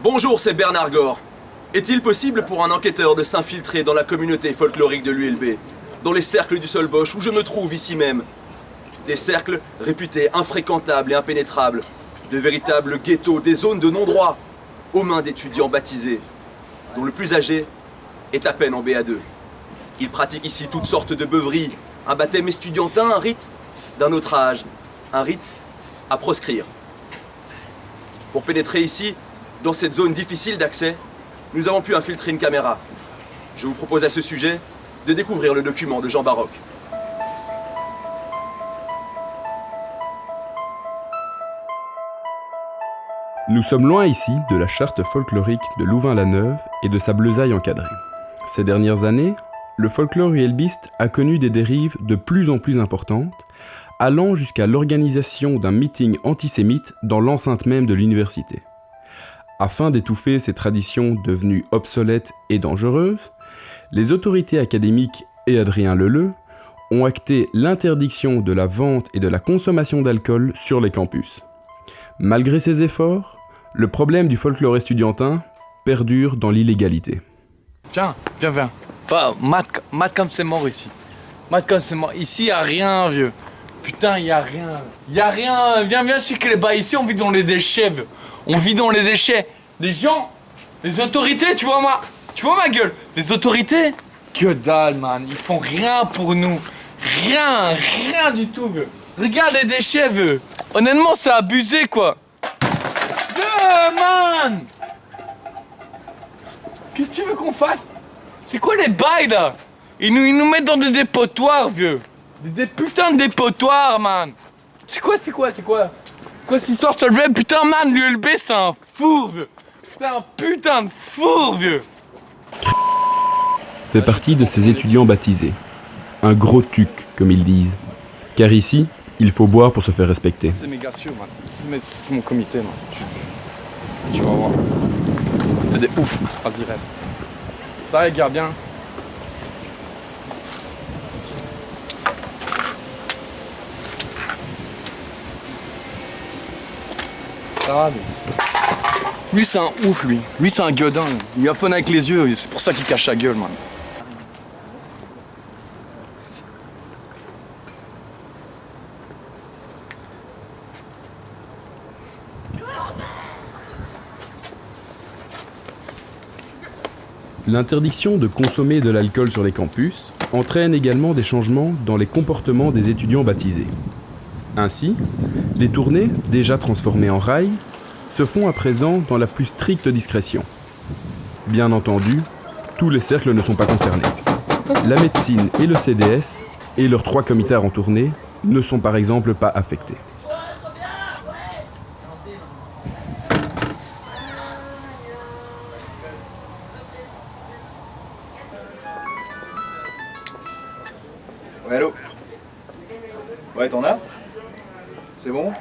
Bonjour, c'est Bernard Gore. Est-il possible pour un enquêteur de s'infiltrer dans la communauté folklorique de l'ULB, dans les cercles du Solbosch où je me trouve ici même? Des cercles réputés infréquentables et impénétrables, de véritables ghettos, des zones de non-droit, aux mains d'étudiants baptisés, dont le plus âgé est à peine en BA2. Ils pratiquent ici toutes sortes de beuveries, un baptême estudiantin, un rite d'un autre âge, un rite à proscrire. Pour pénétrer ici, dans cette zone difficile d'accès, nous avons pu infiltrer une caméra. Je vous propose à ce sujet de découvrir le document de Jean Baroque. Nous sommes loin ici de la charte folklorique de Louvain-la-Neuve et de sa bleusaille encadrée. Ces dernières années, le folklore ULBiste a connu des dérives de plus en plus importantes, allant jusqu'à l'organisation d'un meeting antisémite dans l'enceinte même de l'université. Afin d'étouffer ces traditions devenues obsolètes et dangereuses, les autorités académiques et Adrien Leleu ont acté l'interdiction de la vente et de la consommation d'alcool sur les campus. Malgré ces efforts, le problème du folklore estudiantin perdure dans l'illégalité. Tiens, viens. Enfin, Matt comme c'est mort ici. Matt comme c'est mort. Ici, y a rien, vieux. Putain, y a rien. Viens checker les bas. Ici, on vit dans les déchets, vieux. On vit dans les déchets. Les gens, les autorités, tu vois ma gueule. Les autorités, que dalle, man. Ils font rien pour nous. Rien du tout, vieux. Regarde les déchets, vieux. Honnêtement, c'est abusé, quoi. Man! Qu'est-ce que tu veux qu'on fasse? C'est quoi les bails, là? Ils nous mettent dans des dépotoirs, vieux. Des putains de dépotoirs, man. C'est quoi cette histoire, je te le dis? Putain, man, l'ULB, c'est un four, vieux. C'est un putain de four, vieux. Fait partie de ces étudiants baptisés. Un gros tuc, comme ils disent. Car ici, il faut boire pour se faire respecter. C'est méga sûr, man. C'est mon comité, man. Tu vas voir. C'est des ouf. Vas-y, rêve. Ça regarde bien. Ça va, lui, c'est un ouf, lui. Lui, c'est un gueudin. Il a fun avec les yeux. C'est pour ça qu'il cache sa gueule, man. L'interdiction de consommer de l'alcool sur les campus entraîne également des changements dans les comportements des étudiants baptisés. Ainsi, les tournées, déjà transformées en rails, se font à présent dans la plus stricte discrétion. Bien entendu, tous les cercles ne sont pas concernés. La médecine et le CDS, et leurs 3 comitards en tournée, ne sont par exemple pas affectés. Ouais, allô? Ouais, t'en as? C'est bon?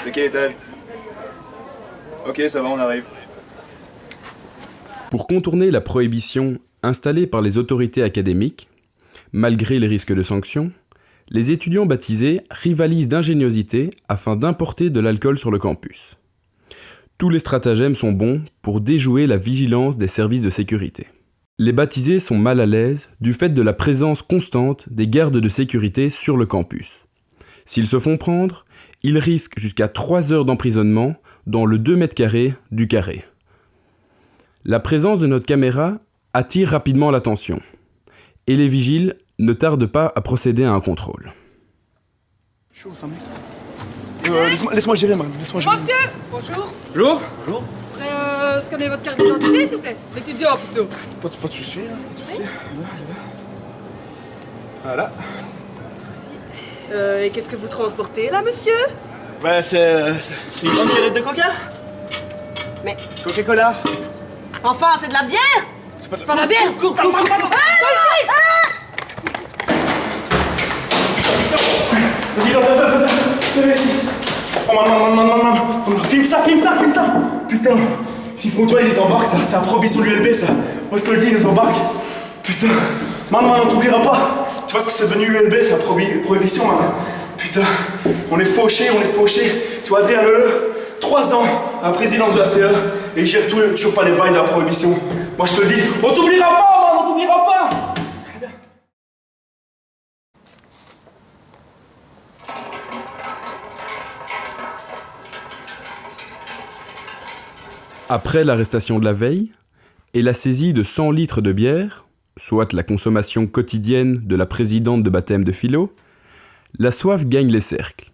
C'est quel étage? Ok, ça va, on arrive. Pour contourner la prohibition installée par les autorités académiques, malgré les risques de sanctions, les étudiants baptisés rivalisent d'ingéniosité afin d'importer de l'alcool sur le campus. Tous les stratagèmes sont bons pour déjouer la vigilance des services de sécurité. Les baptisés sont mal à l'aise du fait de la présence constante des gardes de sécurité sur le campus. S'ils se font prendre, ils risquent jusqu'à 3 heures d'emprisonnement dans le 2 mètres carrés du carré. La présence de notre caméra attire rapidement l'attention et les vigiles ne tardent pas à procéder à un contrôle. Chaud, ça, mec. Laisse-moi gérer, man. Laisse-moi gérer. Monsieur, bonjour. Bonjour. Bonjour. Scannez votre carte d'identité, s'il vous plaît. L'étudiant, plutôt. Pas de soucis, hein. Pas de soucis. Voilà. Et qu'est-ce que vous transportez là, monsieur? Ouais, c'est une grande canette de coca. Mais Coca-Cola. enfin, c'est de la bière! Pas la bière. Vas-y, viens ici. Oh, man. Filme ça. Putain, s'ils font toi, ils les embarquent, ça. C'est la prohibition de l'ULB, ça. Moi, je te le dis, ils nous embarquent. Putain. Man, on t'oubliera pas. Tu vois ce que c'est devenu l'ULB, c'est la prohibition, man. Putain, on est fauchés. Tu vois, Adrien Leleu, 3 ans à la présidence de la CE et il gère toujours pas les bails de la prohibition. Moi je te le dis, on t'oubliera pas, man, on t'oubliera pas. Après l'arrestation de la veille et la saisie de 100 litres de bière, soit la consommation quotidienne de la présidente de baptême de philo, la soif gagne les cercles.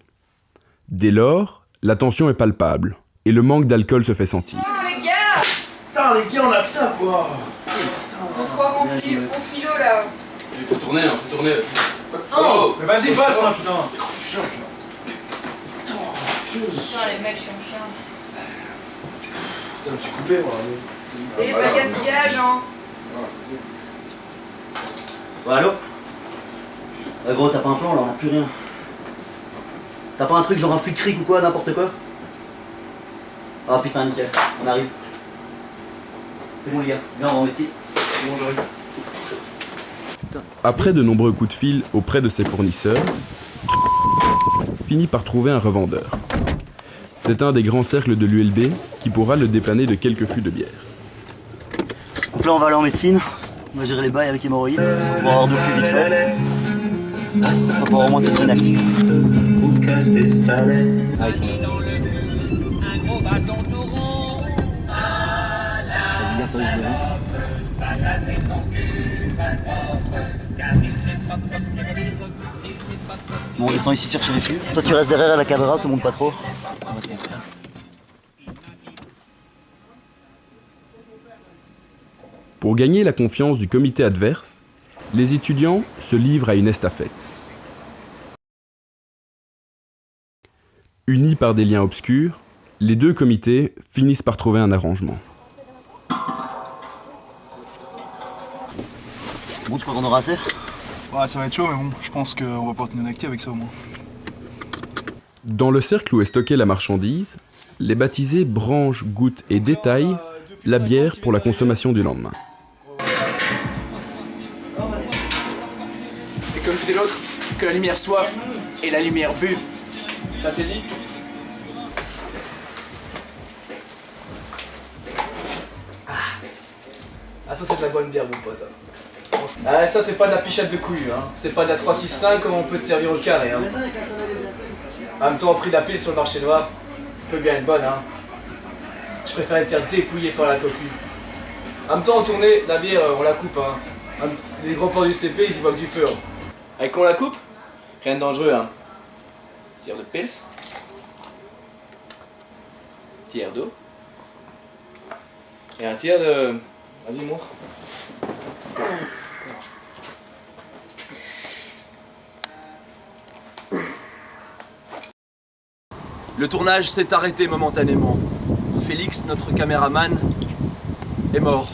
Dès lors, la tension est palpable et le manque d'alcool se fait sentir. Oh les gars! Putain les gars, on a que ça quoi. On se croit au philo là. Faut tourner, faut tourner. Oh! Mais vas-y, passe hein, putain. Putain les mecs, je suis un chien. Putain, je me suis coupé moi. Et pas gaspillage hein. Ouais, allô? Ouais, gros, t'as pas un plan là, on a plus rien. T'as pas un truc genre un flic cric ou quoi, n'importe quoi? Ah putain, nickel, on arrive. C'est bon les gars, viens, on va en médecine. C'est bon, j'arrive. Après de nombreux coups de fil auprès de ses fournisseurs, finit par trouver un revendeur. C'est un des grands cercles de l'ULB qui pourra le dépanner de quelques fûts de bière. Donc là, on va aller en médecine. On va gérer les bails avec hémorroïdes. On va avoir 2 fûts vite fait. On va pouvoir remonter le train actif. Ah, ils sont là. Bon, on descend ici chercher les fûts. Toi, tu restes derrière à la caméra, te montre pas trop. On reste ensemble. Pour gagner la confiance du comité adverse, les étudiants se livrent à une estafette. Unis par des liens obscurs, les deux comités finissent par trouver un arrangement. Bon, tu crois qu'on aura assez? Ouais, ça va être chaud, mais bon, je pense qu'on va pouvoir tenir une active avec ça au moins. Dans le cercle où est stockée la marchandise, les baptisés branchent, goûtent et détaillent la bière pour la consommation du lendemain. Et comme disait l'autre, que la lumière soif et la lumière bu. T'as saisi? Ah ça c'est de la bonne bière mon pote. Ah ça c'est pas de la pichette de couilles, hein. C'est pas de la 365 comme on peut te servir au carré. Hein. En même temps, au prix de la pile sur le marché noir, peut bien être bonne. Hein. Je préférais me faire dépouiller par la cocu. En même temps, en tournée, la bière, on la coupe. Hein. Les gros ports du CP, ils y voient que du feu. Hein. Avec qu'on la coupe, rien de dangereux. Hein. Tiers de pils. Tiers d'eau. Et un tiers de... Vas-y, montre. Le tournage s'est arrêté momentanément. Félix, notre caméraman, est mort.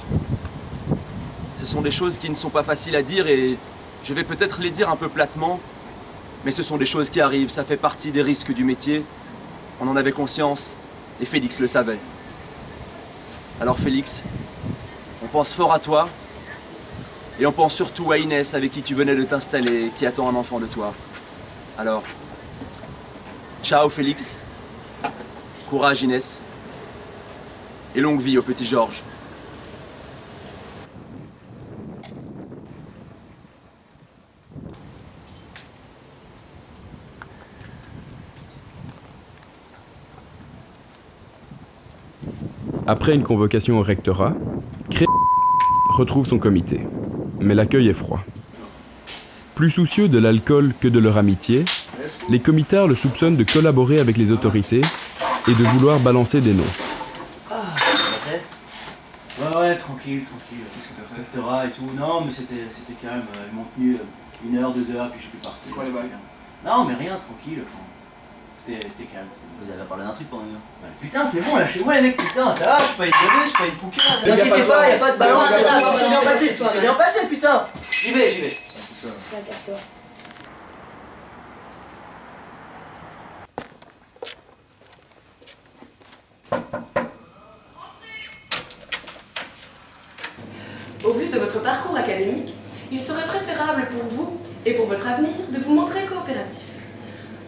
Ce sont des choses qui ne sont pas faciles à dire et je vais peut-être les dire un peu platement, mais ce sont des choses qui arrivent, ça fait partie des risques du métier. On en avait conscience et Félix le savait. Alors Félix, on pense fort à toi et on pense surtout à Inès avec qui tu venais de t'installer et qui attend un enfant de toi. Alors, ciao Félix. Courage Inès, et longue vie au petit Georges. Après une convocation au rectorat, Cré retrouve son comité, mais l'accueil est froid. Plus soucieux de l'alcool que de leur amitié, les comitards le soupçonnent de collaborer avec les autorités et de vouloir balancer des noms. Ouais, tranquille. Qu'est-ce que t'as fait? Rectorat et tout. Non, mais c'était calme. Ils m'ont tenu 1 heure, 2 heures, puis j'ai pu partir. C'est quoi les bails? Non, mais rien, tranquille. Enfin, c'était calme. Vous avez parlé d'un truc pendant 1 heure. Ouais. Putain, c'est bon, lâchez-moi les mecs, putain, ça va, je suis pas une bonne, je suis pas une pouquin. Ne vous inquiétez pas, y'a pas de balance, c'est bien passé, c'est bien passé, putain. J'y vais. C'est ça. Au vu de votre parcours académique, il serait préférable pour vous et pour votre avenir de vous montrer coopératif.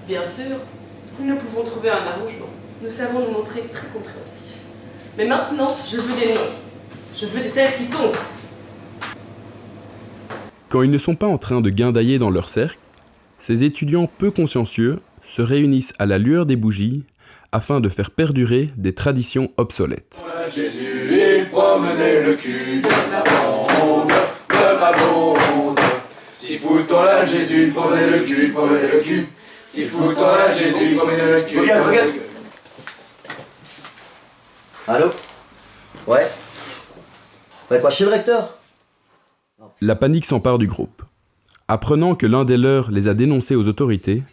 Bien sûr, nous pouvons trouver un arrangement. nous savons nous montrer très compréhensifs. Mais maintenant, je veux des noms. Je veux des têtes qui tombent. Quand ils ne sont pas en train de guindailler dans leur cercle, ces étudiants peu consciencieux se réunissent à la lueur des bougies afin de faire perdurer des traditions obsolètes. Jésus, il promenait le cul de ma blonde, de ma blonde. Si foutons là, Jésus, il promenait le cul, il promenait le cul. Si foutons là, Jésus, il promenait le cul. Regarde, regarde. Allô? Ouais? Fallait quoi, chez le recteur? La panique s'empare du groupe. Apprenant que l'un des leurs les a dénoncés aux autorités,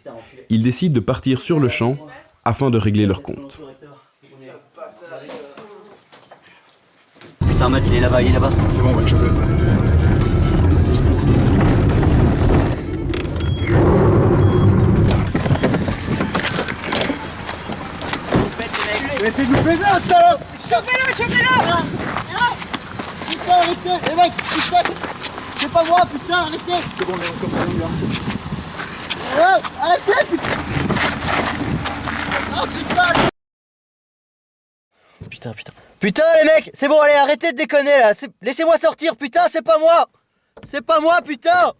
ils décident de partir sur le champ afin de régler leur compte. Putain, Matt, il est là-bas, il est là-bas. C'est bon, ouais, je veux. Mais c'est du plaisir, ça! Chopez-le, chopez-le! Putain, arrêtez! Les mecs, putain! C'est pas moi, putain, arrêtez! C'est bon, on est encore arrêtez, putain! Ah, putain! Putain, putain. Putain, les mecs, c'est bon, allez, arrêtez de déconner, là. Laissez-moi sortir, putain, c'est pas moi! C'est pas moi, putain!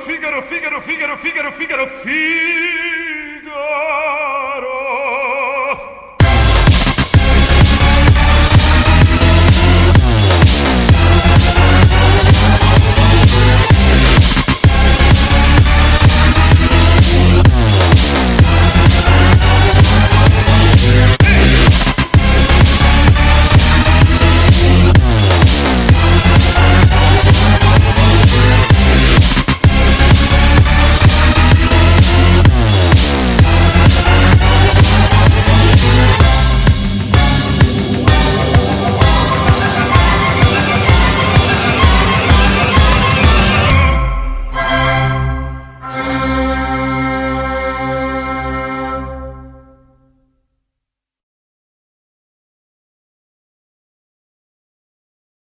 Figaro, Figaro, Figaro, Figaro, Figaro, Figaro.